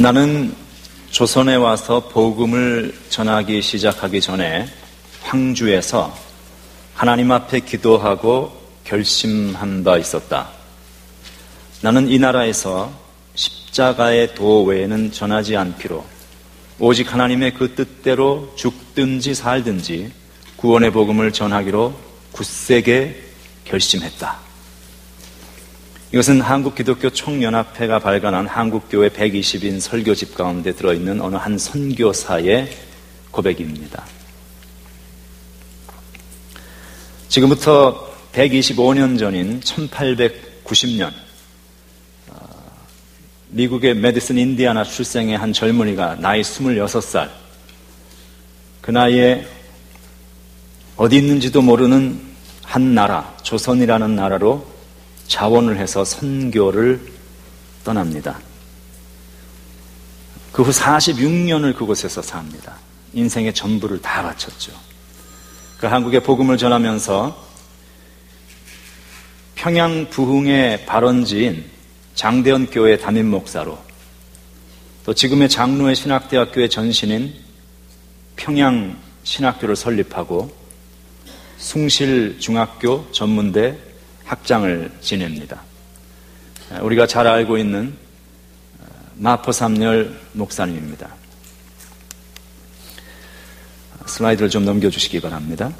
나는 조선에 와서 복음을 전하기 시작하기 전에 황주에서 하나님 앞에 기도하고 결심한 바 있었다. 나는 이 나라에서 십자가의 도 외에는 전하지 않기로, 오직 하나님의 그 뜻대로 죽든지 살든지 구원의 복음을 전하기로 굳세게 결심했다. 이것은 한국기독교총연합회가 발간한 한국교회 120인 설교집 가운데 들어있는 어느 한 선교사의 고백입니다. 지금부터 125년 전인 1890년 미국의 메디슨 인디아나 출생의 한 젊은이가 나이 26살, 그 나이에 어디 있는지도 모르는 한 나라, 조선이라는 나라로 자원을 해서 선교를 떠납니다. 그 후 46년을 그곳에서 삽니다. 인생의 전부를 다 바쳤죠. 그 한국에 복음을 전하면서 평양 부흥의 발원지인 장대현 교회 담임 목사로, 또 지금의 장로의 신학대학교의 전신인 평양 신학교를 설립하고 숭실중학교 전문대 학장을 지냅니다. 우리가 잘 알고 있는 마포삼열 목사님입니다. 슬라이드를 좀 넘겨주시기 바랍니다.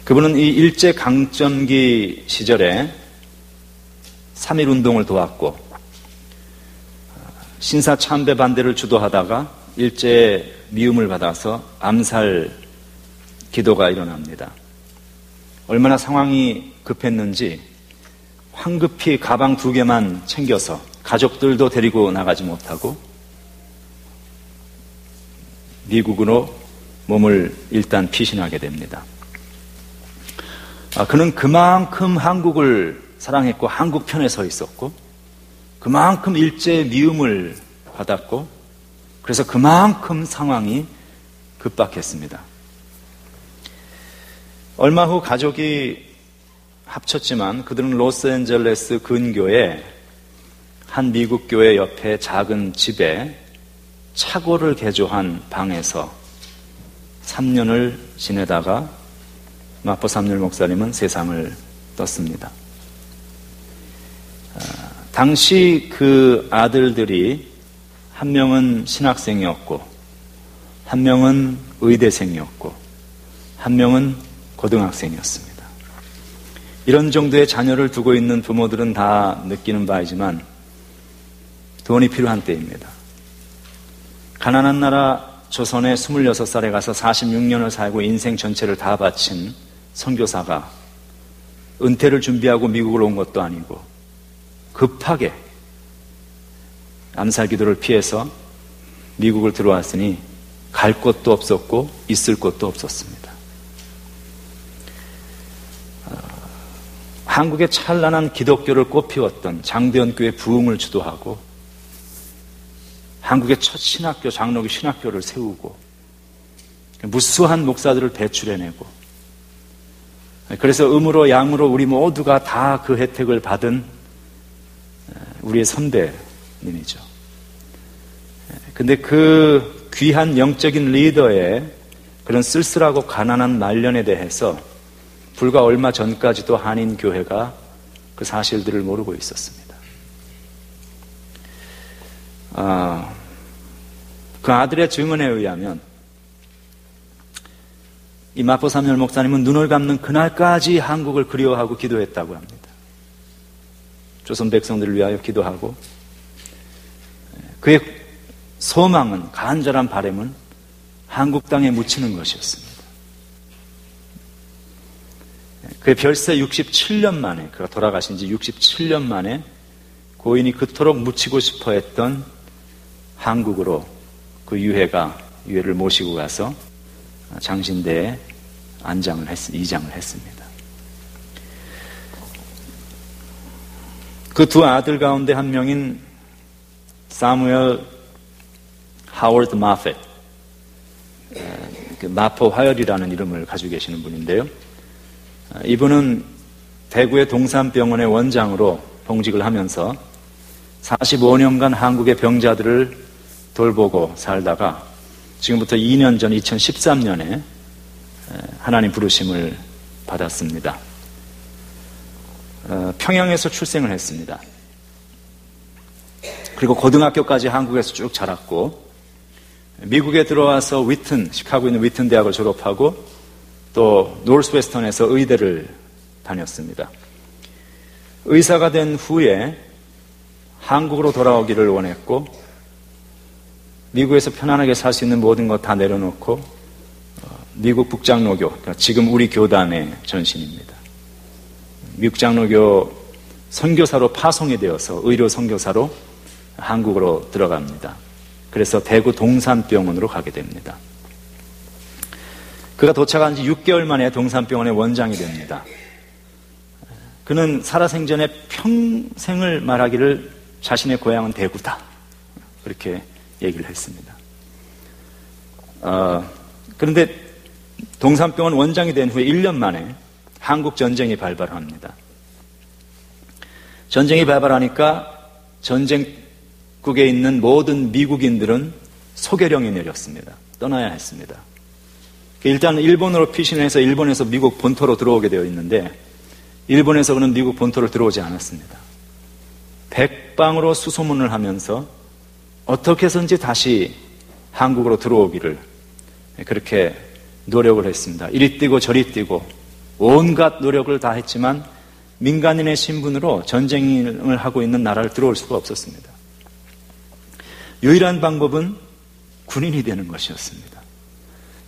그분은 이 일제강점기 시절에 3.1운동을 도왔고 신사참배 반대를 주도하다가 일제의 미움을 받아서 암살 기도가 일어납니다. 얼마나 상황이 급했는지 황급히 가방 2개만 챙겨서 가족들도 데리고 나가지 못하고 미국으로 몸을 일단 피신하게 됩니다. 그는 그만큼 한국을 사랑했고 한국 편에 서 있었고 그만큼 일제의 미움을 받았고 그래서 그만큼 상황이 급박했습니다. 얼마 후 가족이 합쳤지만 그들은 로스앤젤레스 근교의 한 미국 교회 옆에 작은 집에 차고를 개조한 방에서 3년을 지내다가 마포삼열 목사님은 세상을 떴습니다. 당시 그 아들들이 한 명은 신학생이었고 한 명은 의대생이었고 한 명은 고등학생이었습니다. 이런 정도의 자녀를 두고 있는 부모들은 다 느끼는 바이지만 돈이 필요한 때입니다. 가난한 나라 조선에 26살에 가서 46년을 살고 인생 전체를 다 바친 선교사가 은퇴를 준비하고 미국을 온 것도 아니고 급하게 암살 기도를 피해서 미국을 들어왔으니 갈 곳도 없었고 있을 곳도 없었습니다. 한국의 찬란한 기독교를 꽃피웠던 장대현 교회 부흥을 주도하고 한국의 첫 신학교, 장로교 신학교를 세우고 무수한 목사들을 배출해내고 그래서 음으로 양으로 우리 모두가 다 그 혜택을 받은 우리의 선배님이죠. 근데 그 귀한 영적인 리더의 그런 쓸쓸하고 가난한 말년에 대해서 불과 얼마 전까지도 한인교회가 그 사실들을 모르고 있었습니다. 그 아들의 증언에 의하면 이 마포삼열 목사님은 눈을 감는 그날까지 한국을 그리워하고 기도했다고 합니다. 조선 백성들을 위하여 기도하고 그의 소망은, 간절한 바람은 한국 땅에 묻히는 것이었습니다. 그의 별세 67년 만에, 그가 돌아가신 지 67년 만에 고인이 그토록 묻히고 싶어 했던 한국으로 그 유해를 모시고 가서 장신대에 이장을 했습니다. 그 두 아들 가운데 한 명인 사무엘 하워드 마펫, 마포 화열이라는 이름을 가지고 계시는 분인데요. 이분은 대구의 동산병원의 원장으로 봉직을 하면서 45년간 한국의 병자들을 돌보고 살다가 지금부터 2년 전 2013년에 하나님 부르심을 받았습니다. 평양에서 출생을 했습니다. 그리고 고등학교까지 한국에서 쭉 자랐고 미국에 들어와서 시카고에 있는 위튼 대학을 졸업하고 또 노스웨스턴에서 의대를 다녔습니다. 의사가 된 후에 한국으로 돌아오기를 원했고 미국에서 편안하게 살 수 있는 모든 것 다 내려놓고 미국 북장로교, 그러니까 지금 우리 교단의 전신입니다. 미국 장로교 선교사로 파송이 되어서 의료 선교사로 한국으로 들어갑니다. 그래서 대구 동산병원으로 가게 됩니다. 그가 도착한 지 6개월 만에 동산병원의 원장이 됩니다. 그는 살아생전에 평생을 말하기를 자신의 고향은 대구다. 그렇게 얘기를 했습니다. 그런데 동산병원 원장이 된 후에 1년 만에 한국 전쟁이 발발합니다. 전쟁이 발발하니까 전쟁국에 있는 모든 미국인들은 소개령이 내렸습니다. 떠나야 했습니다. 일단 일본으로 피신해서 일본에서 미국 본토로 들어오게 되어 있는데 일본에서 그는 미국 본토를 들어오지 않았습니다. 백방으로 수소문을 하면서 어떻게 해서든지 다시 한국으로 들어오기를 그렇게 노력을 했습니다. 이리 뛰고 저리 뛰고 온갖 노력을 다 했지만 민간인의 신분으로 전쟁을 하고 있는 나라를 들어올 수가 없었습니다. 유일한 방법은 군인이 되는 것이었습니다.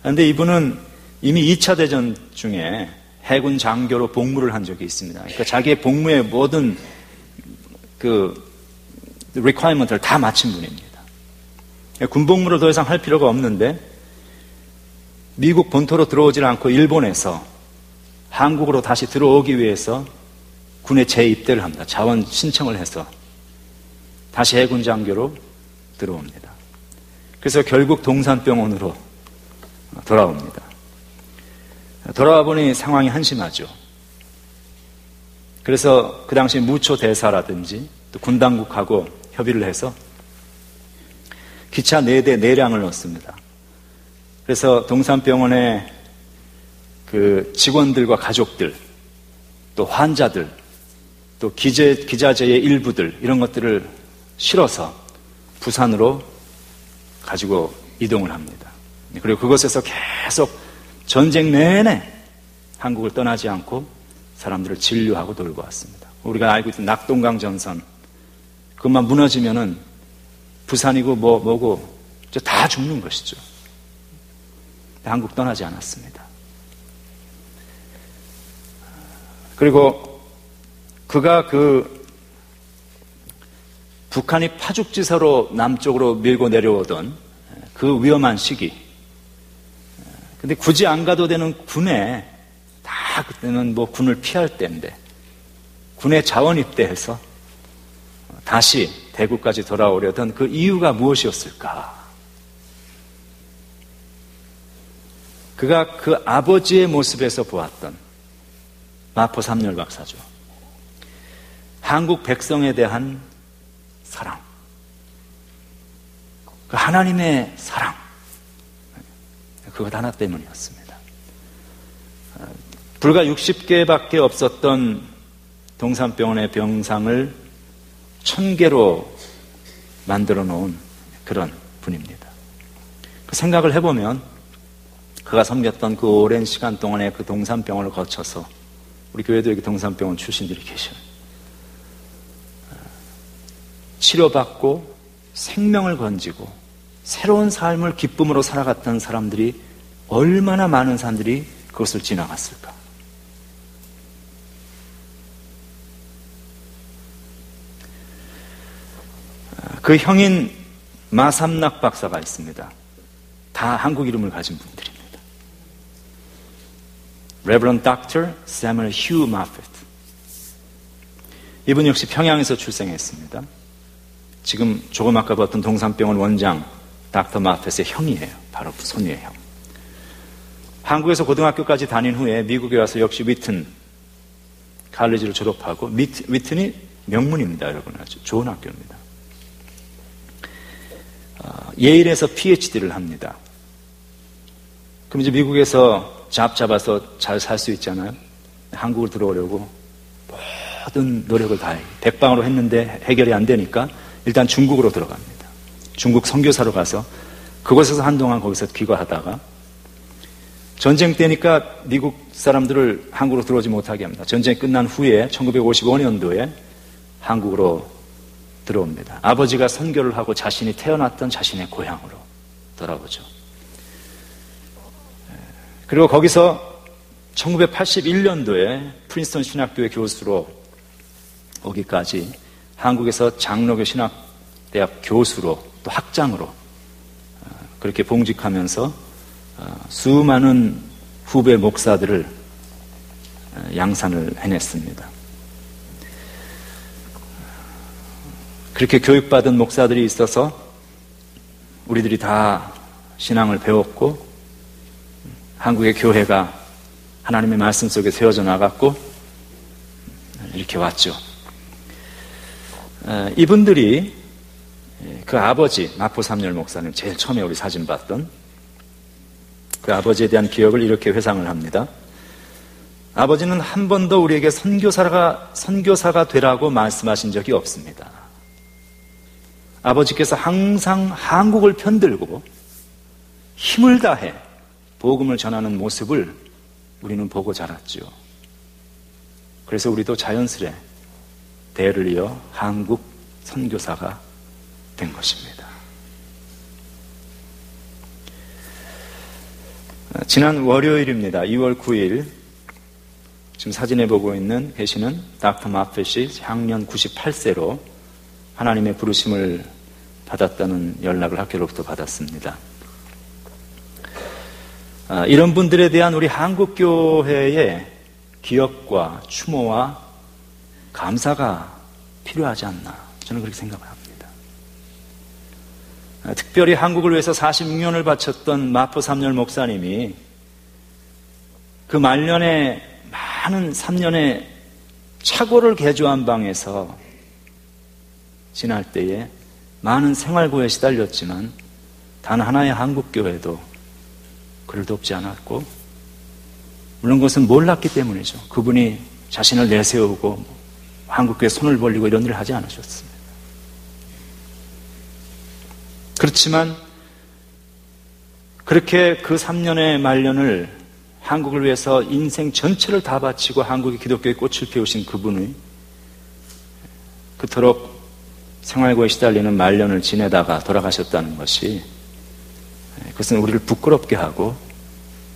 그런데 이분은 이미 2차 대전 중에 해군 장교로 복무를 한 적이 있습니다. 그러니까 자기의 복무의 모든 requirement를 다 마친 분입니다. 군복무를 더 이상 할 필요가 없는데 미국 본토로 들어오질 않고 일본에서 한국으로 다시 들어오기 위해서 군에 재입대를 합니다. 자원 신청을 해서 다시 해군 장교로 들어옵니다. 그래서 결국 동산병원으로 돌아옵니다. 돌아와 보니 상황이 한심하죠. 그래서 그 당시 무초 대사라든지 또 군당국하고 협의를 해서 기차 4대 4량을 넣습니다. 그래서 동산병원의 그 직원들과 가족들, 또 환자들, 또 기자재의 일부들 이런 것들을 실어서 부산으로 가지고 이동을 합니다. 그리고 그곳에서 계속 전쟁 내내 한국을 떠나지 않고 사람들을 진료하고 돌고 왔습니다. 우리가 알고 있던 낙동강 전선 그것만 무너지면은 부산이고 뭐고 다 죽는 것이죠. 한국 떠나지 않았습니다. 그리고 그가 북한이 파죽지세로 남쪽으로 밀고 내려오던 그 위험한 시기. 근데 굳이 안 가도 되는 군에 다 그때는 군을 피할 때인데 군에 자원 입대해서 다시 대구까지 돌아오려던 그 이유가 무엇이었을까? 그가 그 아버지의 모습에서 보았던 마포 삼열 박사죠. 한국 백성에 대한 사랑. 그 하나님의 사랑. 그것 하나 때문이었습니다. 불과 60개밖에 없었던 동산병원의 병상을 1000개로 만들어 놓은 그런 분입니다. 그 생각을 해보면 그가 섬겼던 그 오랜 시간 동안에 그 동산병원을 거쳐서 우리 교회도 여기 동산병원 출신들이 계셔요. 치료받고 생명을 건지고 새로운 삶을 기쁨으로 살아갔던 사람들이 얼마나 많은 사람들이 그것을 지나갔을까. 그 형인 마삼락 박사가 있습니다. 다 한국 이름을 가진 분들입니다. Reverend Dr. Samuel Hugh Moffitt. 이분 역시 평양에서 출생했습니다. 지금 조금 아까 봤던 동산병원 원장 닥터 마펫의 형이에요. 바로 손위의 형. 한국에서 고등학교까지 다닌 후에 미국에 와서 역시 위튼 칼리지를 졸업하고 위튼이 명문입니다, 여러분. 아주 좋은 학교입니다. 예일에서 PhD를 합니다. 그럼 이제 미국에서 잡 잡아서 잘 살 수 있잖아요. 한국을 들어오려고 모든 노력을 다해 백방으로 했는데 해결이 안 되니까 일단 중국으로 들어갑니다. 중국 선교사로 가서 그곳에서 한동안 거기서 귀가하다가 전쟁 때니까 미국 사람들을 한국으로 들어오지 못하게 합니다. 전쟁이 끝난 후에 1955년도에 한국으로 들어옵니다. 아버지가 선교를 하고 자신이 태어났던 자신의 고향으로 돌아오죠. 그리고 거기서 1981년도에 프린스턴 신학교의 교수로 오기까지 한국에서 장로교 신학대학 교수로 또 학장으로 그렇게 봉직하면서 수많은 후배 목사들을 양산을 해냈습니다. 그렇게 교육받은 목사들이 있어서 우리들이 다 신앙을 배웠고 한국의 교회가 하나님의 말씀 속에 세워져 나갔고 이렇게 왔죠. 이분들이 그 아버지 마포 삼열 목사님, 제일 처음에 우리 사진 봤던 그 아버지에 대한 기억을 이렇게 회상을 합니다. 아버지는 한 번도 우리에게 선교사가 되라고 말씀하신 적이 없습니다. 아버지께서 항상 한국을 편들고 힘을 다해 복음을 전하는 모습을 우리는 보고 자랐죠. 그래서 우리도 자연스레 대를 이어 한국 선교사가 된 것입니다. 지난 월요일입니다. 2월 9일 지금 사진에 보고 있는 계시는 닥터 마펫이 향년 98세로 하나님의 부르심을 받았다는 연락을 학교로부터 받았습니다. 이런 분들에 대한 우리 한국교회의 기억과 추모와 감사가 필요하지 않나, 저는 그렇게 생각을 합니다. 특별히 한국을 위해서 46년을 바쳤던 마포 삼열 목사님이 그 말년에 많은 3년의 차고를 개조한 방에서 지날 때에 많은 생활고에 시달렸지만 단 하나의 한국교회도 그를 돕지 않았고, 물론 그것은 몰랐기 때문이죠. 그분이 자신을 내세우고 한국교회에 손을 벌리고 이런 일을 하지 않으셨습니다. 그렇지만 그렇게 그 3년의 말년을 한국을 위해서 인생 전체를 다 바치고 한국의 기독교에 꽃을 피우신 그분이 그토록 생활고에 시달리는 말년을 지내다가 돌아가셨다는 것이, 그것은 우리를 부끄럽게 하고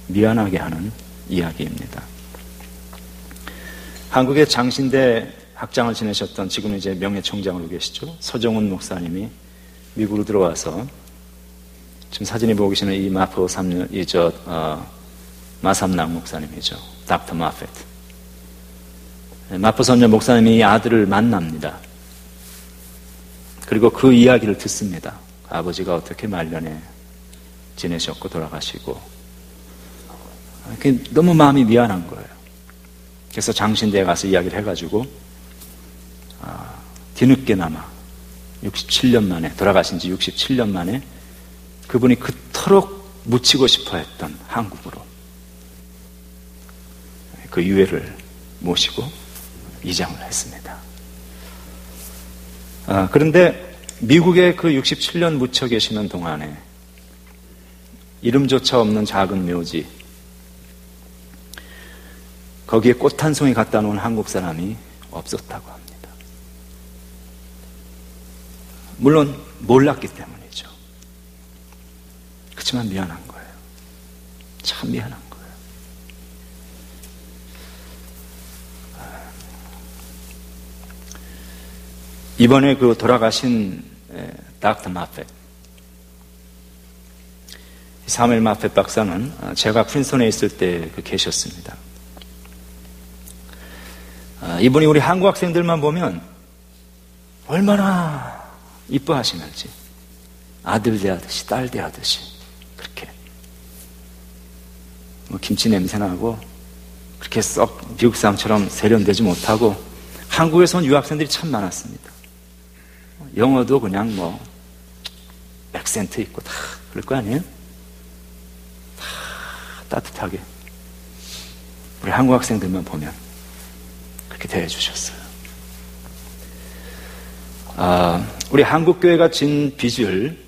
미안하게 하는 이야기입니다. 한국의 장신대 학장을 지내셨던, 지금 이제 명예총장으로 계시죠, 서정훈 목사님이 미국으로 들어와서, 지금 사진에 보고 계시는 이 마포 마삼락 목사님이죠. 닥터 마펫. 마포 삼열 목사님이 이 아들을 만납니다. 그리고 그 이야기를 듣습니다. 아버지가 어떻게 말년에 지내셨고 돌아가시고, 너무 마음이 미안한 거예요. 그래서 장신대에 가서 이야기를 해가지고 뒤늦게나마 67년 만에, 돌아가신 지 67년 만에 그분이 그토록 묻히고 싶어 했던 한국으로 그 유해를 모시고 이장을 했습니다. 그런데 미국에 그 67년 묻혀 계시는 동안에 이름조차 없는 작은 묘지, 거기에 꽃 한 송이 갖다 놓은 한국 사람이 없었다고 합니다. 물론 몰랐기 때문이죠. 그렇지만 미안한 거예요. 참 미안한 거예요. 이번에 그 돌아가신 닥터 마펫, 사무엘 마펫 박사는 제가 프린스턴에 있을 때 계셨습니다. 이분이 우리 한국 학생들만 보면 얼마나 이뻐하시는지, 아들 대하듯이 딸 대하듯이 그렇게 김치 냄새 나고 그렇게 썩 미국 사람처럼 세련되지 못하고 한국에서 온 유학생들이 참 많았습니다. 영어도 그냥 액센트 있고 다 그럴 거 아니에요? 다 따뜻하게 우리 한국 학생들만 보면 그렇게 대해주셨어요. 우리 한국교회가 진 빚을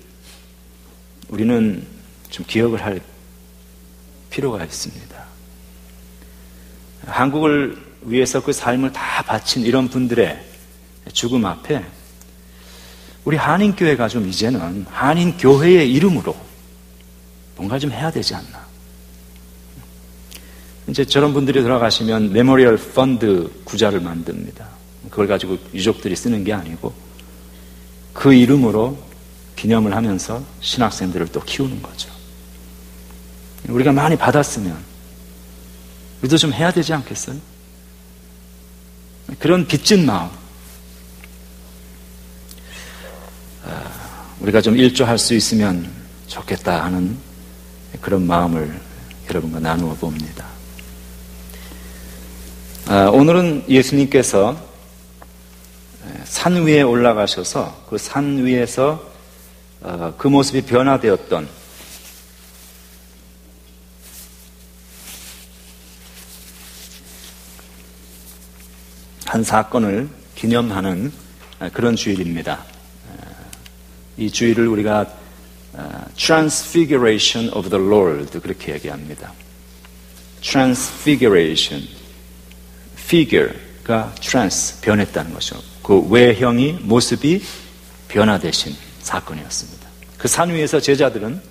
우리는 좀 기억을 할 필요가 있습니다. 한국을 위해서 그 삶을 다 바친 이런 분들의 죽음 앞에 우리 한인교회가 좀 이제는 한인교회의 이름으로 뭔가 좀 해야 되지 않나. 이제 저런 분들이 돌아가시면 메모리얼 펀드 구자를 만듭니다. 그걸 가지고 유족들이 쓰는 게 아니고 그 이름으로 기념을 하면서 신학생들을 또 키우는 거죠. 우리가 많이 받았으면 우리도 좀 해야 되지 않겠어요? 그런 빚진 마음, 우리가 좀 일조할 수 있으면 좋겠다 하는 그런 마음을 여러분과 나누어 봅니다. 오늘은 예수님께서 산 위에 올라가셔서 그 산 위에서 그 모습이 변화되었던 한 사건을 기념하는 그런 주일입니다. 이 주일을 우리가 Transfiguration of the Lord 그렇게 얘기합니다. Transfiguration, figure가 trans, 변했다는 것이죠. 그 외형이, 모습이 변화되신 사건이었습니다. 그 산 위에서 제자들은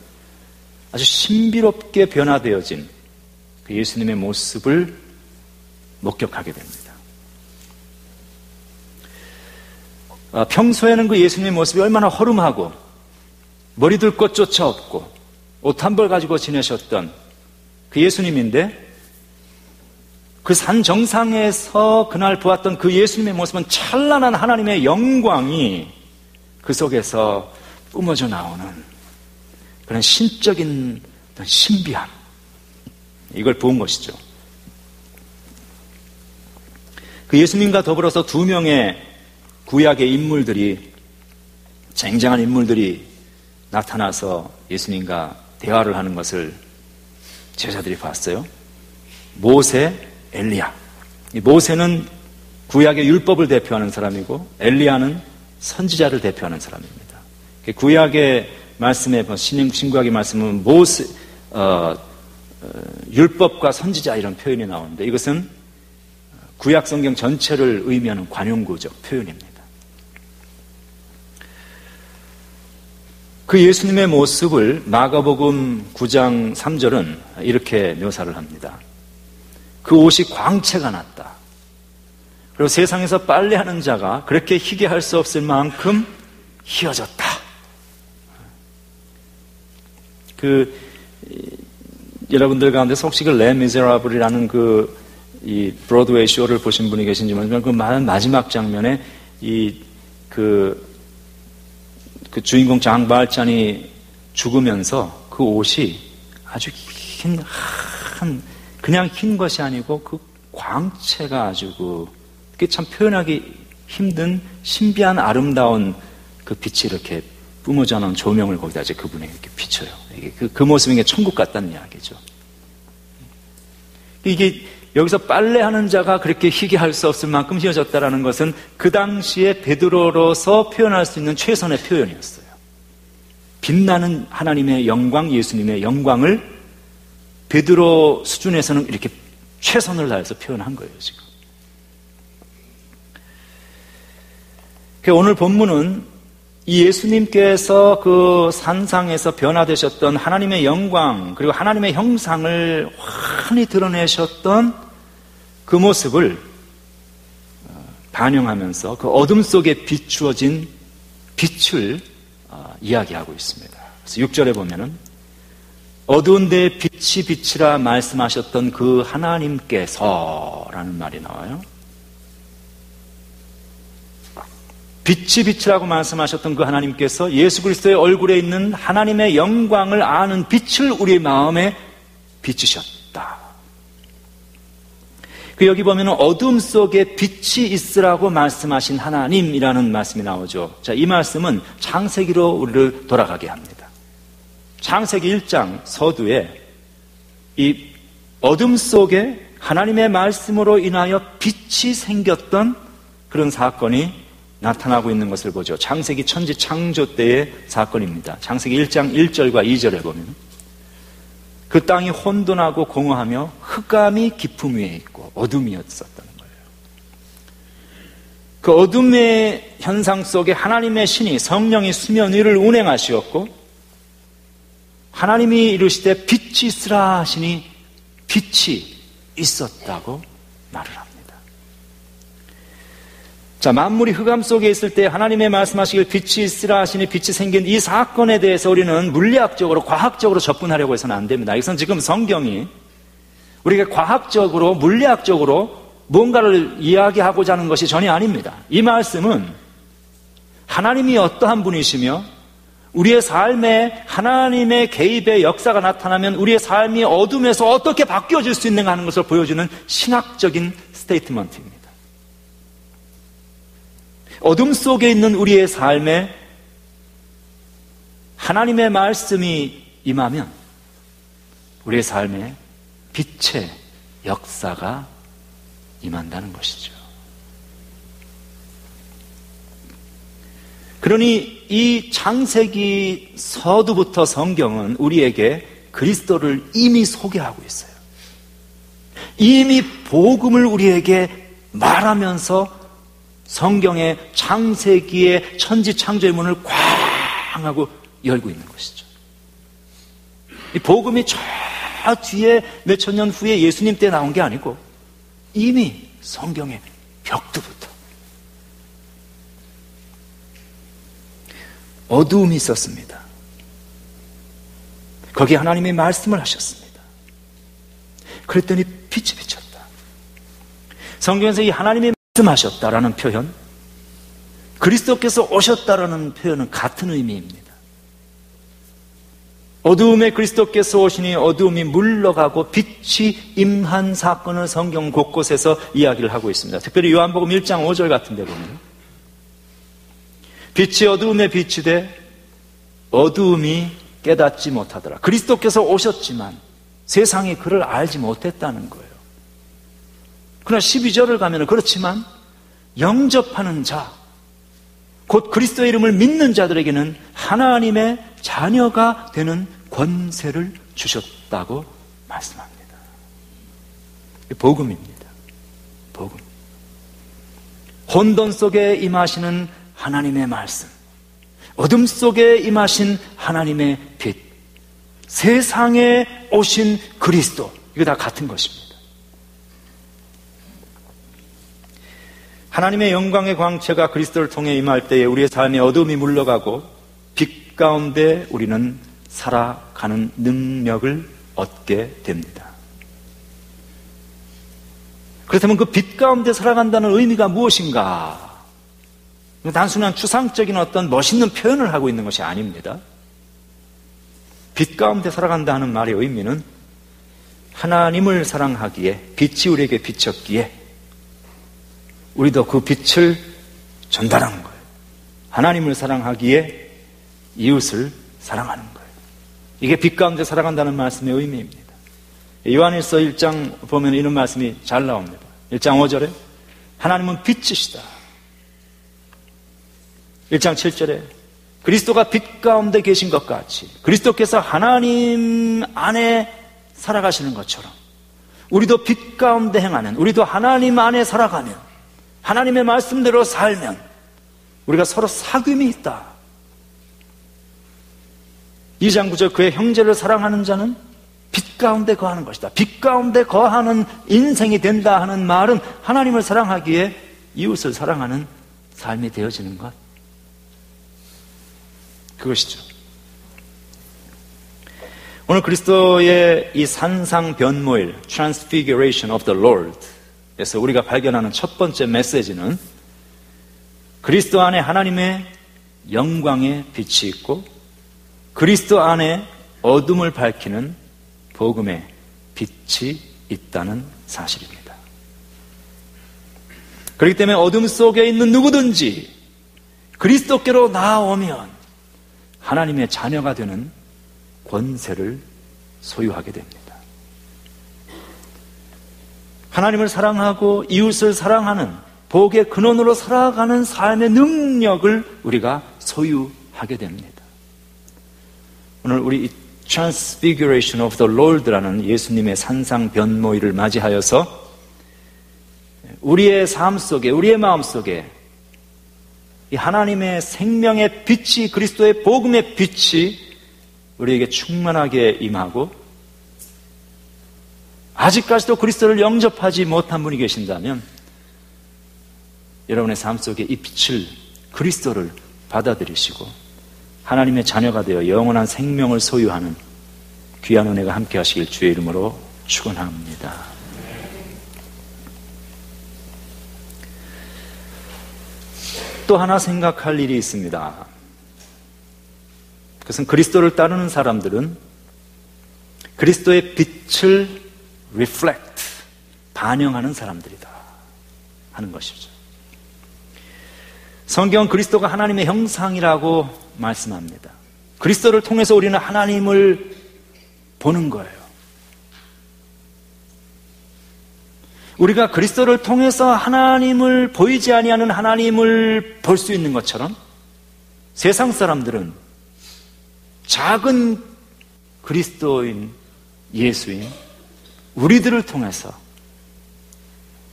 아주 신비롭게 변화되어진 그 예수님의 모습을 목격하게 됩니다. 평소에는 그 예수님의 모습이 얼마나 허름하고 머리둘 것조차 없고 옷 한 벌 가지고 지내셨던 그 예수님인데 그 산 정상에서 그날 보았던 그 예수님의 모습은 찬란한 하나님의 영광이 그 속에서 뿜어져 나오는 그런 신적인 어떤 신비함, 이걸 본 것이죠. 그 예수님과 더불어서 두 명의 구약의 인물들이, 쟁쟁한 인물들이 나타나서 예수님과 대화를 하는 것을 제자들이 봤어요. 모세, 엘리야. 이 모세는 구약의 율법을 대표하는 사람이고 엘리야는 선지자를 대표하는 사람입니다. 구약의 말씀에, 신구약의 말씀은 모세, 율법과 선지자 이런 표현이 나오는데 이것은 구약 성경 전체를 의미하는 관용구적 표현입니다. 그 예수님의 모습을 마가복음 9장 3절은 이렇게 묘사를 합니다. 그 옷이 광채가 났다. 그리고 세상에서 빨래하는 자가 그렇게 희게 할 수 없을 만큼 희어졌다. 여러분들 가운데서 혹시 그 레 미제라블이라는 이 브로드웨이 쇼를 보신 분이 계신지 모르지만 그 마지막 장면에 그 주인공 장발잔이 죽으면서 그 옷이 아주 그냥 흰 것이 아니고 그 광채가 아주 그게 참 표현하기 힘든 신비한 아름다운 그 빛이 이렇게 뿜어져 나온 조명을 거기다 이제 그분이 이렇게 비춰요. 이게 그 모습이 게 천국 같다는 이야기죠. 이게 여기서 빨래하는 자가 그렇게 희게 할 수 없을 만큼 희어졌다라는 것은 그 당시에 베드로로서 표현할 수 있는 최선의 표현이었어요. 빛나는 하나님의 영광, 예수님의 영광을 베드로 수준에서는 이렇게 최선을 다해서 표현한 거예요, 지금. 오늘 본문은 이 예수님께서 그 산상에서 변화되셨던 하나님의 영광 그리고 하나님의 형상을 환히 드러내셨던 그 모습을 반영하면서 그 어둠 속에 비추어진 빛을 이야기하고 있습니다. 그래서 6절에 보면은 어두운 데에 빛이 빛이라 말씀하셨던 그 하나님께서라는 말이 나와요. 빛이 빛이라고 말씀하셨던 그 하나님께서 예수 그리스도의 얼굴에 있는 하나님의 영광을 아는 빛을 우리 마음에 비추셨다. 여기 보면 어둠 속에 빛이 있으라고 말씀하신 하나님이라는 말씀이 나오죠. 자, 이 말씀은 창세기로 우리를 돌아가게 합니다. 창세기 1장 서두에 이 어둠 속에 하나님의 말씀으로 인하여 빛이 생겼던 그런 사건이 나타나고 있는 것을 보죠. 창세기 천지 창조 때의 사건입니다. 창세기 1장 1절과 2절에 보면 그 땅이 혼돈하고 공허하며 흑암이 깊음 위에 있고 어둠이었었다는 거예요. 그 어둠의 현상 속에 하나님의 신이 성령이 수면 위를 운행하시었고 하나님이 이르시되 빛이 있으라 하시니 빛이 있었다고 말을 합니다. 자, 만물이 흑암 속에 있을 때 하나님의 말씀하시길 빛이 있으라 하시니 빛이 생긴 이 사건에 대해서 우리는 물리학적으로 과학적으로 접근하려고 해서는 안 됩니다. 이것은 지금 성경이 우리가 과학적으로 물리학적으로 뭔가를 이야기하고자 하는 것이 전혀 아닙니다. 이 말씀은 하나님이 어떠한 분이시며 우리의 삶에 하나님의 개입의 역사가 나타나면 우리의 삶이 어둠에서 어떻게 바뀌어질 수 있는가 하는 것을 보여주는 신학적인 스테이트먼트입니다. 어둠 속에 있는 우리의 삶에 하나님의 말씀이 임하면 우리의 삶에 빛의 역사가 임한다는 것이죠. 그러니 이 창세기 서두부터 성경은 우리에게 그리스도를 이미 소개하고 있어요. 이미 복음을 우리에게 말하면서 성경의 창세기의 천지 창조의 문을 꽝 하고 열고 있는 것이죠. 이 복음이 저 뒤에 몇천 년 후에 예수님 때 나온 게 아니고 이미 성경의 벽두부터 어두움이 있었습니다. 거기에 하나님이 말씀을 하셨습니다. 그랬더니 빛이 비쳤다. 성경에서 이 하나님이 말씀하셨다라는 표현, 그리스도께서 오셨다라는 표현은 같은 의미입니다. 어두움에 그리스도께서 오시니 어두움이 물러가고 빛이 임한 사건을 성경 곳곳에서 이야기를 하고 있습니다. 특별히 요한복음 1장 5절 같은 데 보면 빛이 어두움에 비치되 어두움이 깨닫지 못하더라. 그리스도께서 오셨지만 세상이 그를 알지 못했다는 거예요. 그러나 12절을 가면 그렇지만 영접하는 자, 곧 그리스도의 이름을 믿는 자들에게는 하나님의 자녀가 되는 권세를 주셨다고 말씀합니다. 복음입니다. 복음. 혼돈 속에 임하시는 하나님의 말씀, 어둠 속에 임하신 하나님의 빛, 세상에 오신 그리스도, 이거 다 같은 것입니다. 하나님의 영광의 광채가 그리스도를 통해 임할 때에 우리의 삶의 어둠이 물러가고 빛 가운데 우리는 살아가는 능력을 얻게 됩니다. 그렇다면 그 빛 가운데 살아간다는 의미가 무엇인가? 단순한 추상적인 어떤 멋있는 표현을 하고 있는 것이 아닙니다. 빛 가운데 살아간다 하는 말의 의미는 하나님을 사랑하기에 빛이 우리에게 비쳤기에 우리도 그 빛을 전달하는 거예요. 하나님을 사랑하기에 이웃을 사랑하는 거예요. 이게 빛 가운데 살아간다는 말씀의 의미입니다. 요한일서 1장 보면 이런 말씀이 잘 나옵니다. 1장 5절에 하나님은 빛이시다. 1장 7절에 그리스도가 빛 가운데 계신 것 같이 그리스도께서 하나님 안에 살아가시는 것처럼 우리도 빛 가운데 행하는, 우리도 하나님 안에 살아가면, 하나님의 말씀대로 살면 우리가 서로 사귐이 있다. 2장 9절 그의 형제를 사랑하는 자는 빛 가운데 거하는 것이다. 빛 가운데 거하는 인생이 된다 하는 말은 하나님을 사랑하기에 이웃을 사랑하는 삶이 되어지는 것, 그것이죠. 오늘 그리스도의 이 산상변모일 Transfiguration of the Lord 에서 우리가 발견하는 첫 번째 메시지는 그리스도 안에 하나님의 영광의 빛이 있고 그리스도 안에 어둠을 밝히는 복음의 빛이 있다는 사실입니다. 그렇기 때문에 어둠 속에 있는 누구든지 그리스도께로 나아오면 하나님의 자녀가 되는 권세를 소유하게 됩니다. 하나님을 사랑하고 이웃을 사랑하는 복의 근원으로 살아가는 삶의 능력을 우리가 소유하게 됩니다. 오늘 우리 Transfiguration of the Lord라는 예수님의 산상 변모일을 맞이하여서 우리의 삶 속에, 우리의 마음 속에 이 하나님의 생명의 빛이, 그리스도의 복음의 빛이 우리에게 충만하게 임하고, 아직까지도 그리스도를 영접하지 못한 분이 계신다면 여러분의 삶 속에 이 빛을, 그리스도를 받아들이시고 하나님의 자녀가 되어 영원한 생명을 소유하는 귀한 은혜가 함께 하시길 주의 이름으로 축원합니다. 또 하나 생각할 일이 있습니다. 그것은 그리스도를 따르는 사람들은 그리스도의 빛을 reflect, 반영하는 사람들이다 하는 것이죠. 성경은 그리스도가 하나님의 형상이라고 말씀합니다. 그리스도를 통해서 우리는 하나님을 보는 거예요. 우리가 그리스도를 통해서 하나님을, 보이지 아니하는 하나님을 볼 수 있는 것처럼 세상 사람들은 작은 그리스도인, 예수인 우리들을 통해서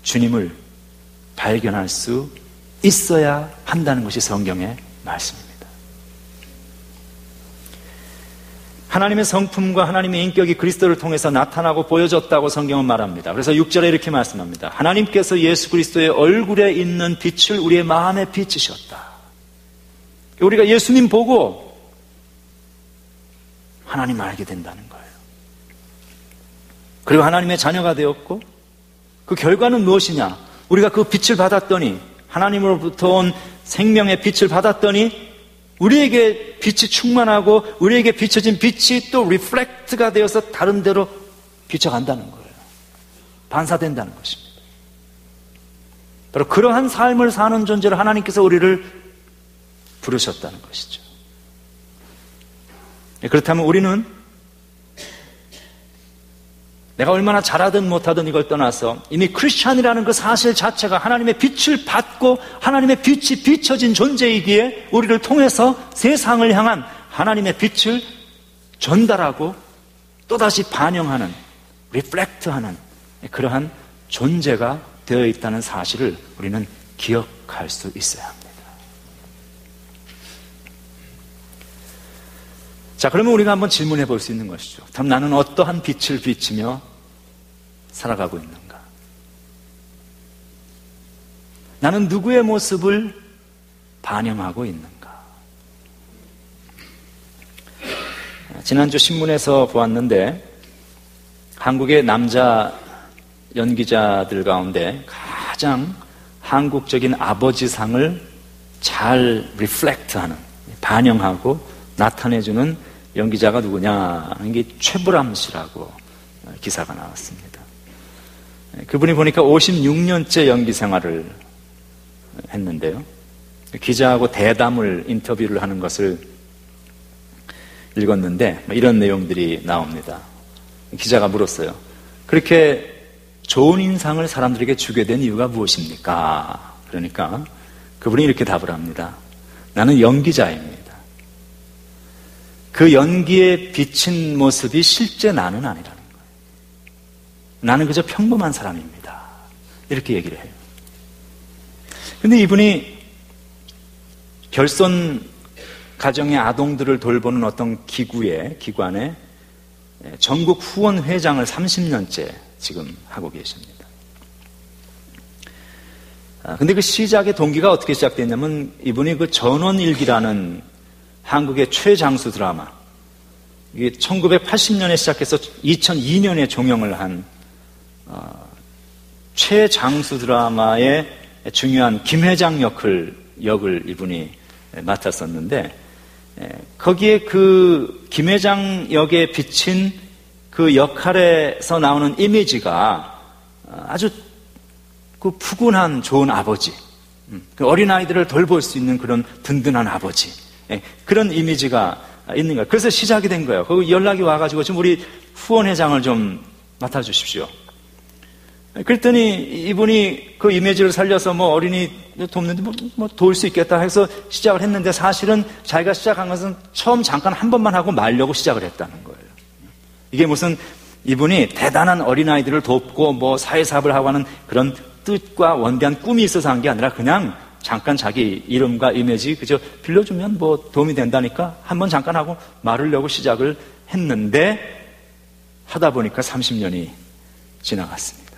주님을 발견할 수 있어야 한다는 것이 성경의 말씀입니다. 하나님의 성품과 하나님의 인격이 그리스도를 통해서 나타나고 보여졌다고 성경은 말합니다. 그래서 6절에 이렇게 말씀합니다. 하나님께서 예수 그리스도의 얼굴에 있는 빛을 우리의 마음에 비치셨다. 우리가 예수님 보고 하나님을 알게 된다는 거예요. 그리고 하나님의 자녀가 되었고, 그 결과는 무엇이냐? 우리가 그 빛을 받았더니, 하나님으로부터 온 생명의 빛을 받았더니 우리에게 빛이 충만하고 우리에게 비춰진 빛이 또 리플렉트가 되어서 다른 데로 비춰간다는 거예요. 반사된다는 것입니다. 바로 그러한 삶을 사는 존재로 하나님께서 우리를 부르셨다는 것이죠. 그렇다면 우리는 내가 얼마나 잘하든 못하든 이걸 떠나서 이미 크리스찬이라는 그 사실 자체가 하나님의 빛을 받고 하나님의 빛이 비춰진 존재이기에 우리를 통해서 세상을 향한 하나님의 빛을 전달하고 또다시 반영하는, 리플렉트하는 그러한 존재가 되어 있다는 사실을 우리는 기억할 수 있어야 합니다. 자, 그러면 우리가 한번 질문해 볼 수 있는 것이죠. 그럼 나는 어떠한 빛을 비치며 살아가고 있는가? 나는 누구의 모습을 반영하고 있는가? 지난주 신문에서 보았는데 한국의 남자 연기자들 가운데 가장 한국적인 아버지상을 잘 리플렉트하는, 반영하고 나타내주는 연기자가 누구냐? 이게 최불암 씨라고 기사가 나왔습니다. 그분이 보니까 56년째 연기 생활을 했는데요. 기자하고 대담을, 인터뷰를 하는 것을 읽었는데 이런 내용들이 나옵니다. 기자가 물었어요. 그렇게 좋은 인상을 사람들에게 주게 된 이유가 무엇입니까? 그러니까 그분이 이렇게 답을 합니다. 나는 연기자입니다. 그 연기에 비친 모습이 실제 나는 아니라는 거예요. 나는 그저 평범한 사람입니다. 이렇게 얘기를 해요. 근데 이분이 결손 가정의 아동들을 돌보는 어떤 기관에 전국 후원 회장을 30년째 지금 하고 계십니다. 근데 그 시작의 동기가 어떻게 시작됐냐면 이분이 그 전원일기라는 한국의 최장수 드라마, 이게 1980년에 시작해서 2002년에 종영을 한 최장수 드라마의 중요한 김 회장 역을 이분이 맡았었는데, 거기에 그 김 회장 역에 비친 그 역할에서 나오는 이미지가 아주 그 푸근한 좋은 아버지, 그 어린아이들을 돌볼 수 있는 그런 든든한 아버지, 그런 이미지가 있는 거예요. 그래서 시작이 된 거예요. 그 연락이 와가지고 좀 우리 후원회장을 좀 맡아주십시오. 그랬더니 이분이 그 이미지를 살려서 뭐 어린이 돕는데 뭐 도울 수 있겠다 해서 시작을 했는데, 사실은 자기가 시작한 것은 처음 잠깐 한 번만 하고 말려고 시작을 했다는 거예요. 이게 무슨 이분이 대단한 어린아이들을 돕고 뭐 사회사업을 하고 하는 그런 뜻과 원대한 꿈이 있어서 한 게 아니라 그냥 잠깐 자기 이름과 이미지 그저 빌려주면 뭐 도움이 된다니까 한번 잠깐 하고 말으려고 시작을 했는데, 하다 보니까 30년이 지나갔습니다.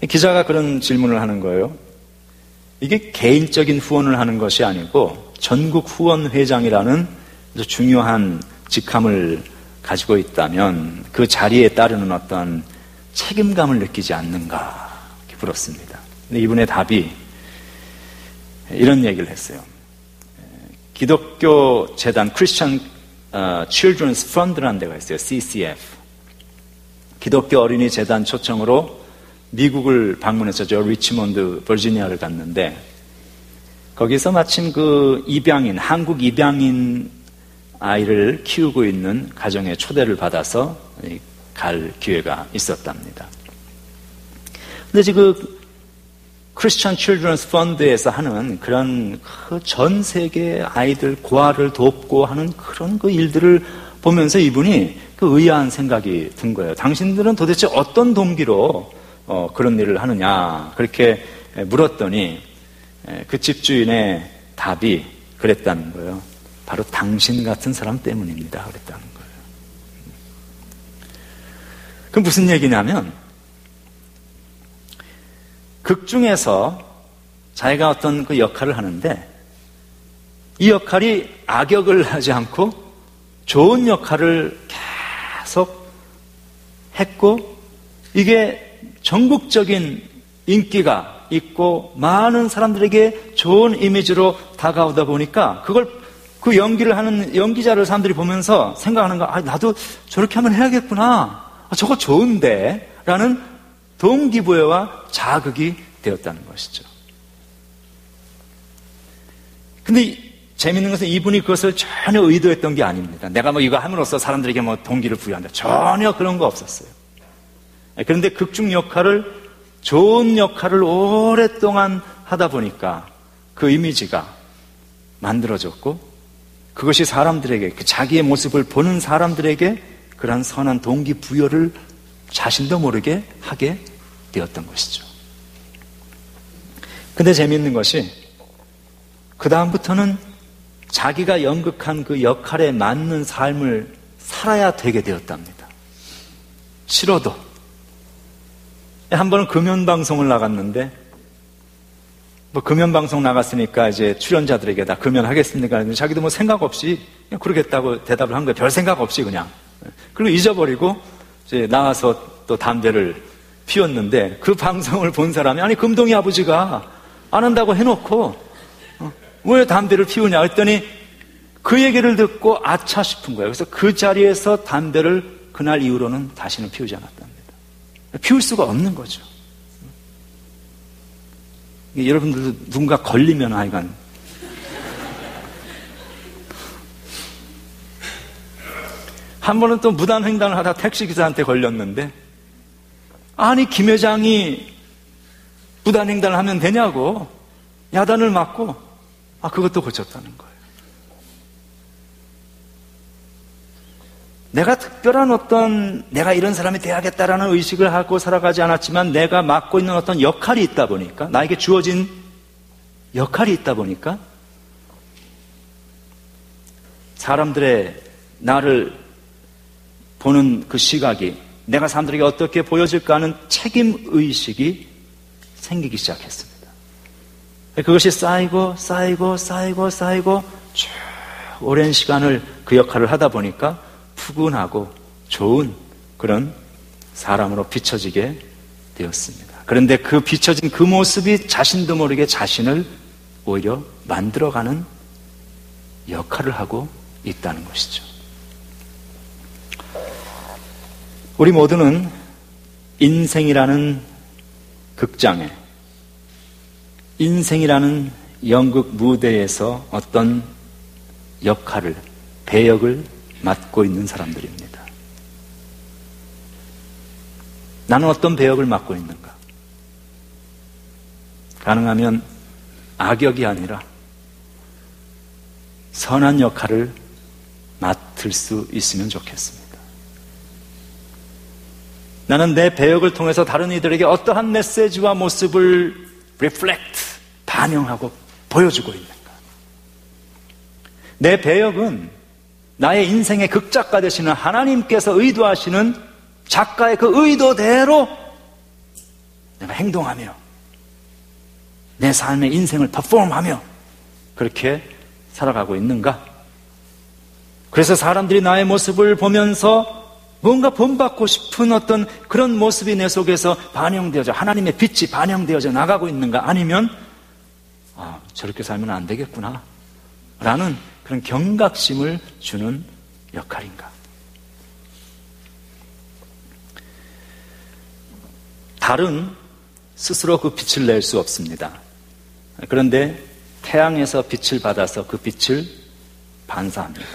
기자가 그런 질문을 하는 거예요. 이게 개인적인 후원을 하는 것이 아니고 전국 후원회장이라는 아주 중요한 직함을 가지고 있다면 그 자리에 따르는 어떤 책임감을 느끼지 않는가, 이렇게 물었습니다. 근데 이분의 답이 이런 얘기를 했어요. 기독교 재단 Christian Children's Fund라는 데가 있어요. CCF. 기독교 어린이 재단 초청으로 미국을 방문해서 저 리치몬드 버지니아를 갔는데, 거기서 마침 그 입양인, 한국 입양인 아이를 키우고 있는 가정에 초대를 받아서 갈 기회가 있었답니다. 근데 지금 크리스천 칠드런스 펀드에서 하는 그런 전 세계 아이들 고아를 돕고 하는 그런 그 일들을 보면서 이분이 그 의아한 생각이 든 거예요. 당신들은 도대체 어떤 동기로 그런 일을 하느냐, 그렇게 물었더니 그 집주인의 답이 그랬다는 거예요. 바로 당신 같은 사람 때문입니다, 그랬다는 거예요. 그럼 무슨 얘기냐면, 극 중에서 자기가 어떤 그 역할을 하는데 이 역할이 악역을 하지 않고 좋은 역할을 계속 했고, 이게 전국적인 인기가 있고 많은 사람들에게 좋은 이미지로 다가오다 보니까 그걸 그 연기를 하는 연기자를 사람들이 보면서 생각하는 거, 나도 저렇게 하면 해야겠구나, 저거 좋은데 라는 동기부여와 자극이 되었다는 것이죠. 근데 재밌는 것은 이분이 그것을 전혀 의도했던 게 아닙니다. 내가 뭐 이거 함으로써 사람들에게 뭐 동기를 부여한다, 전혀 그런 거 없었어요. 그런데 극중 역할을, 좋은 역할을 오랫동안 하다 보니까 그 이미지가 만들어졌고, 그것이 사람들에게, 그 자기의 모습을 보는 사람들에게 그러한 선한 동기부여를 자신도 모르게 하게 되었던 것이죠. 근데 재미있는 것이 그 다음부터는 자기가 연극한 그 역할에 맞는 삶을 살아야 되게 되었답니다. 싫어도. 한 번은 금연방송을 나갔는데, 뭐 금연방송 나갔으니까 이제 출연자들에게 다 금연하겠습니까? 자기도 뭐 생각 없이 그냥 그러겠다고 대답을 한 거예요. 별 생각 없이 그냥. 그리고 잊어버리고 이제 나와서 또 담배를 피웠는데, 그 방송을 본 사람이, 아니 금동이 아버지가 안 한다고 해놓고 왜 담배를 피우냐 했더니 그 얘기를 듣고 아차 싶은 거예요. 그래서 그 자리에서 담배를 그날 이후로는 다시는 피우지 않았답니다. 피울 수가 없는 거죠. 여러분들도 누군가 걸리면 하여간 한 번은 또 무단횡단을 하다 택시기사한테 걸렸는데, 아니 김 회장이 무단횡단을 하면 되냐고 야단을 맞고 그것도 고쳤다는 거예요. 내가 특별한 어떤, 내가 이런 사람이 돼야겠다라는 의식을 하고 살아가지 않았지만 내가 맡고 있는 어떤 역할이 있다 보니까, 나에게 주어진 역할이 있다 보니까 사람들의 나를 보는 그 시각이 내가 사람들에게 어떻게 보여질까 하는 책임의식이 생기기 시작했습니다. 그것이 쌓이고 쭉 오랜 시간을 그 역할을 하다 보니까 푸근하고 좋은 그런 사람으로 비춰지게 되었습니다. 그런데 그 비춰진 그 모습이 자신도 모르게 자신을 오히려 만들어가는 역할을 하고 있다는 것이죠. 우리 모두는 인생이라는 극장에 인생이라는 연극 무대에서 어떤 역할을, 배역을 맡고 있는 사람들입니다. 나는 어떤 배역을 맡고 있는가? 가능하면 악역이 아니라 선한 역할을 맡을 수 있으면 좋겠습니다. 나는 내 배역을 통해서 다른 이들에게 어떠한 메시지와 모습을 reflect, 반영하고 보여주고 있는가? 내 배역은 나의 인생의 극작가 되시는 하나님께서 의도하시는 작가의 그 의도대로 내가 행동하며 내 삶의 인생을 퍼포먼하며 그렇게 살아가고 있는가? 그래서 사람들이 나의 모습을 보면서 뭔가 본받고 싶은 어떤 그런 모습이 내 속에서 반영되어져, 하나님의 빛이 반영되어져 나가고 있는가? 아니면 저렇게 살면 안 되겠구나 라는 그런 경각심을 주는 역할인가? 달은 스스로 그 빛을 낼 수 없습니다. 그런데 태양에서 빛을 받아서 그 빛을 반사합니다.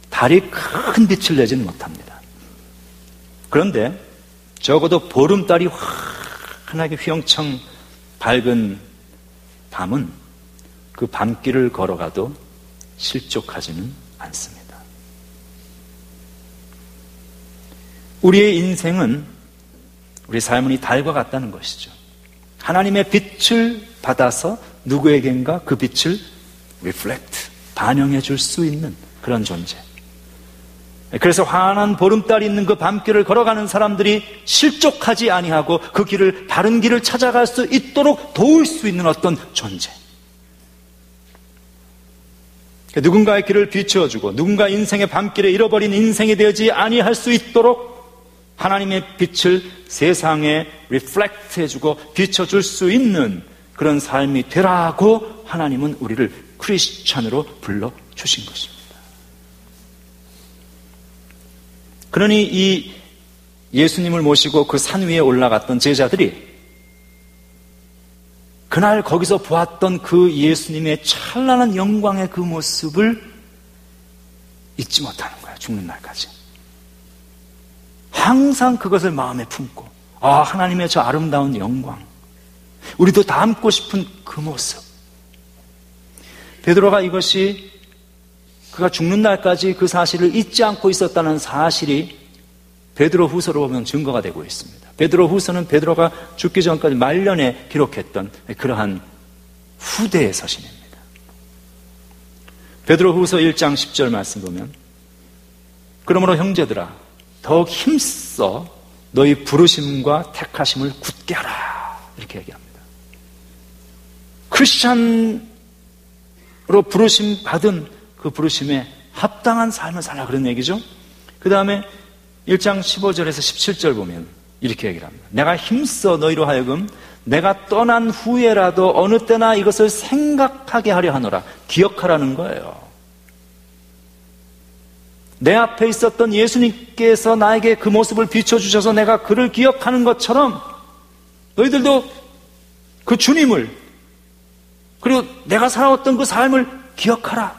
달이 큰 빛을 내지는 못합니다. 그런데 적어도 보름달이 환하게 휘영청 밝은 밤은 그 밤길을 걸어가도 실족하지는 않습니다. 우리의 인생은, 우리 삶은 이 달과 같다는 것이죠. 하나님의 빛을 받아서 누구에겐가 그 빛을 reflect, 반영해 줄 수 있는 그런 존재. 그래서 환한 보름달이 있는 그 밤길을 걸어가는 사람들이 실족하지 아니하고 그 길을, 다른 길을 찾아갈 수 있도록 도울 수 있는 어떤 존재. 누군가의 길을 비추어주고 누군가 인생의 밤길에 잃어버린 인생이 되지 아니할 수 있도록 하나님의 빛을 세상에 리플렉트 해주고 비춰줄 수 있는 그런 삶이 되라고 하나님은 우리를 크리스찬으로 불러주신 것입니다. 그러니 이 예수님을 모시고 그 산 위에 올라갔던 제자들이 그날 거기서 보았던 그 예수님의 찬란한 영광의 그 모습을 잊지 못하는 거예요. 죽는 날까지. 항상 그것을 마음에 품고, 하나님의 저 아름다운 영광, 우리도 닮고 싶은 그 모습. 베드로가 이것이 그가 죽는 날까지 그 사실을 잊지 않고 있었다는 사실이 베드로 후서로 보면 증거가 되고 있습니다. 베드로 후서는 베드로가 죽기 전까지 말년에 기록했던 그러한 후대의 서신입니다. 베드로 후서 1장 10절 말씀 보면, 그러므로 형제들아 더욱 힘써 너희 부르심과 택하심을 굳게 하라, 이렇게 얘기합니다. 크리스찬으로 부르심 받은 그 부르심에 합당한 삶을 살라, 그런 얘기죠. 그 다음에 1장 15절에서 17절 보면 이렇게 얘기를 합니다. 내가 힘써 너희로 하여금 내가 떠난 후에라도 어느 때나 이것을 생각하게 하려 하노라. 기억하라는 거예요. 내 앞에 있었던 예수님께서 나에게 그 모습을 비춰주셔서 내가 그를 기억하는 것처럼 너희들도 그 주님을, 그리고 내가 살아왔던 그 삶을 기억하라.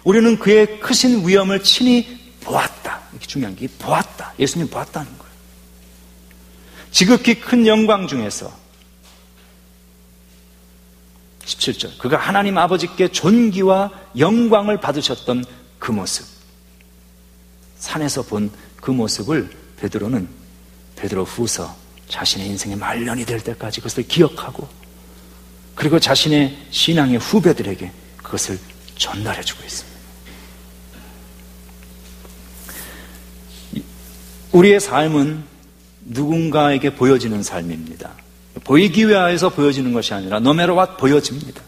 우리는 그의 크신 위엄을 친히 보았다. 이렇게 중요한 게 보았다. 예수님 보았다는 거예요. 지극히 큰 영광 중에서 17절, 그가 하나님 아버지께 존귀와 영광을 받으셨던 그 모습, 산에서 본 그 모습을 베드로는 베드로 후서 자신의 인생의 말년이 될 때까지 그것을 기억하고, 그리고 자신의 신앙의 후배들에게 그것을 전달해주고 있습니다. 우리의 삶은 누군가에게 보여지는 삶입니다. 보이기 위하여서 보여지는 것이 아니라 no matter what 보여집니다.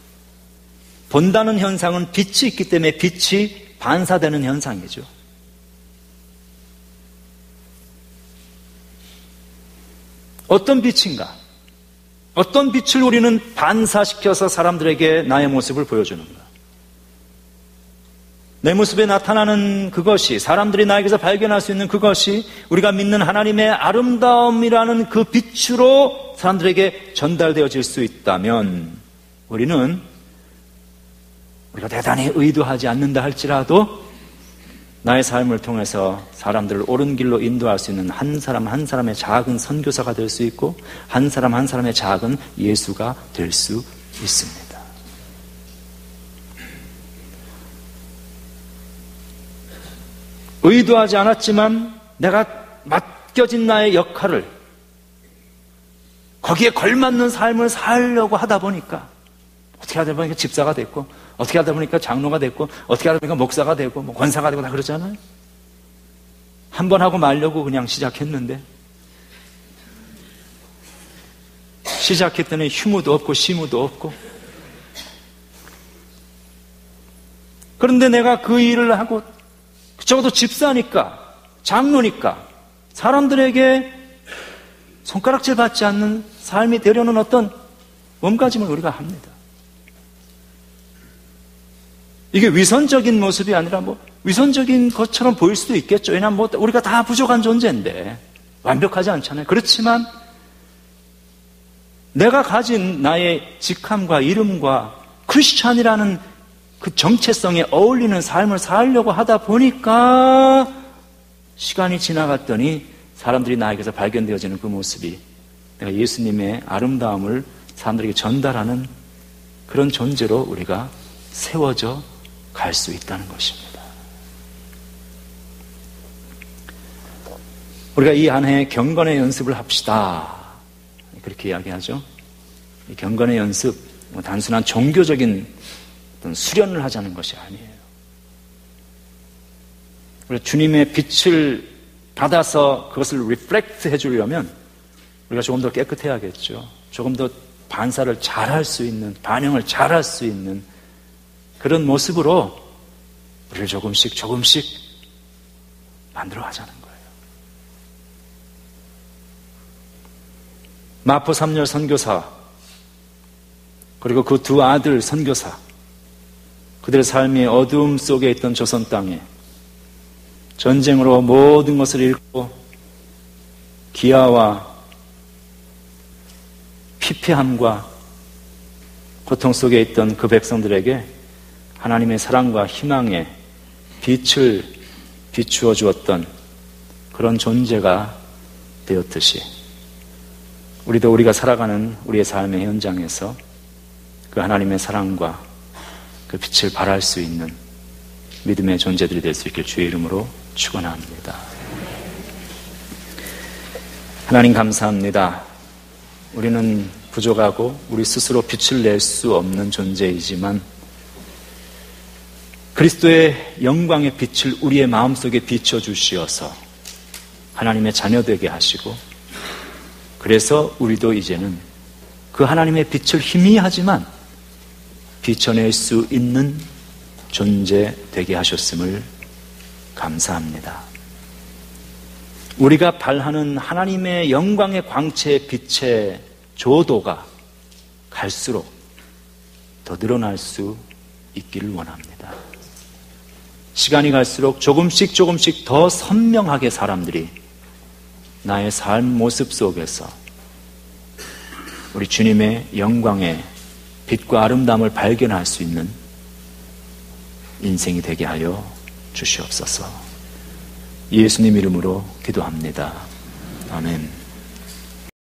본다는 현상은 빛이 있기 때문에 빛이 반사되는 현상이죠. 어떤 빛인가? 어떤 빛을 우리는 반사시켜서 사람들에게 나의 모습을 보여주는가? 내 모습에 나타나는 그것이, 사람들이 나에게서 발견할 수 있는 그것이 우리가 믿는 하나님의 아름다움이라는 그 빛으로 사람들에게 전달되어질 수 있다면 우리가 대단히 의도하지 않는다 할지라도 나의 삶을 통해서 사람들을 옳은 길로 인도할 수 있는 한 사람 한 사람의 작은 선교사가 될 수 있고 한 사람 한 사람의 작은 예수가 될 수 있습니다. 의도하지 않았지만 내가 맡겨진 나의 역할을 거기에 걸맞는 삶을 살려고 하다 보니까 어떻게 하다 보니까 집사가 됐고 어떻게 하다 보니까 장로가 됐고 어떻게 하다 보니까 목사가 되고 권사가 되고 다 그러잖아요. 한 번 하고 말려고 그냥 시작했는데 시작했더니 휴무도 없고 시무도 없고 그런데 내가 그 일을 하고 적어도 집사니까 장로니까 사람들에게 손가락질 받지 않는 삶이 되려는 어떤 몸가짐을 우리가 합니다. 이게 위선적인 모습이 아니라 위선적인 것처럼 보일 수도 있겠죠. 왜냐하면 우리가 다 부족한 존재인데 완벽하지 않잖아요. 그렇지만 내가 가진 나의 직함과 이름과 크리스찬이라는 그 정체성에 어울리는 삶을 살려고 하다 보니까 시간이 지나갔더니 사람들이 나에게서 발견되어지는 그 모습이 내가 예수님의 아름다움을 사람들에게 전달하는 그런 존재로 우리가 세워져 갈 수 있다는 것입니다. 우리가 이 한 해 경건의 연습을 합시다. 그렇게 이야기하죠. 이 경건의 연습, 단순한 종교적인 어떤 수련을 하자는 것이 아니에요. 우리가 주님의 빛을 받아서 그것을 리플렉트 해주려면 우리가 조금 더 깨끗해야겠죠. 조금 더 반사를 잘할 수 있는, 반영을 잘할 수 있는 그런 모습으로 우리를 조금씩 만들어 가자는 거예요. 마포 3열 선교사 그리고 그 두 아들 선교사 그들의 삶이 어두움 속에 있던 조선 땅에 전쟁으로 모든 것을 잃고 기아와 피폐함과 고통 속에 있던 그 백성들에게 하나님의 사랑과 희망의 빛을 비추어 주었던 그런 존재가 되었듯이 우리도 우리가 살아가는 우리의 삶의 현장에서 그 하나님의 사랑과 그 빛을 발할 수 있는 믿음의 존재들이 될 수 있길 주의 이름으로 축원합니다. 하나님 감사합니다. 우리는 부족하고 우리 스스로 빛을 낼 수 없는 존재이지만 그리스도의 영광의 빛을 우리의 마음속에 비춰주시어서 하나님의 자녀되게 하시고 그래서 우리도 이제는 그 하나님의 빛을 희미하지만 비춰낼 수 있는 존재 되게 하셨음을 감사합니다. 우리가 발하는 하나님의 영광의 광채의 빛의 조도가 갈수록 더 늘어날 수 있기를 원합니다. 시간이 갈수록 조금씩 더 선명하게 사람들이 나의 삶 모습 속에서 우리 주님의 영광의 빛과 아름다움을 발견할 수 있는 인생이 되게 하여 주시옵소서. 예수님 이름으로 기도합니다. 아멘.